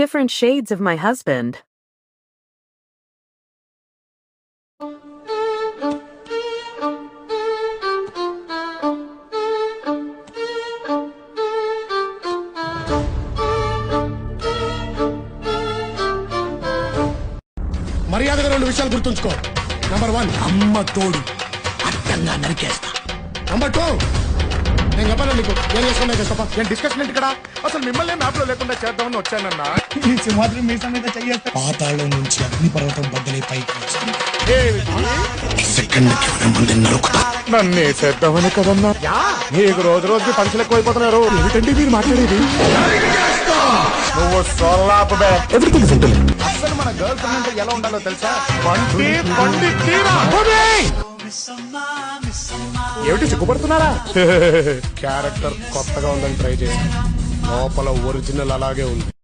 different shades of my husband. మర్యాదగా రెండు విషయాలు గుర్తుంచుకో. నంబర్ 1, అమ్మ తోడు అడ్డంగా నరికేస్తా. నంబర్ 2, నేను చెప్పాను నీకు ఏం చేసుకున్నా చేస్తా. నేను డిస్కషన్ ఏంటి ఇక్కడ? అసలు మిమ్మల్ని మ్యాప్ లో లేకుండా చేద్దామని వచ్చానన్నా. మాత్రం మీ సమేత చెయ్యేస్తా. పాతాళం నుంచి అగ్నిపర్వతం బద్దలై పైకి వచ్చాను. సెకండ్కి మంది నరుకుతా. నన్ను చేద్దామని కదన్నా. మీకు రోజు రోజుకి పంచులు ఎక్కువైపోతున్నారు. ఏమిటండి మీరు మాట్లాడేది? నువ్వు సొల్లాపు బే. Everything simple. అసలు మన గర్ల్ ఫ్రెండ్ అంటే ఎలా ఉండాలో తెలుసా? పండి తీరా. ఏమిటి సిగ్గుపడుతున్నారా? క్యారెక్టర్ కొత్తగా ఉందని ట్రై చేశాను. లోపల ఒరిజినల్ అలాగే ఉంది.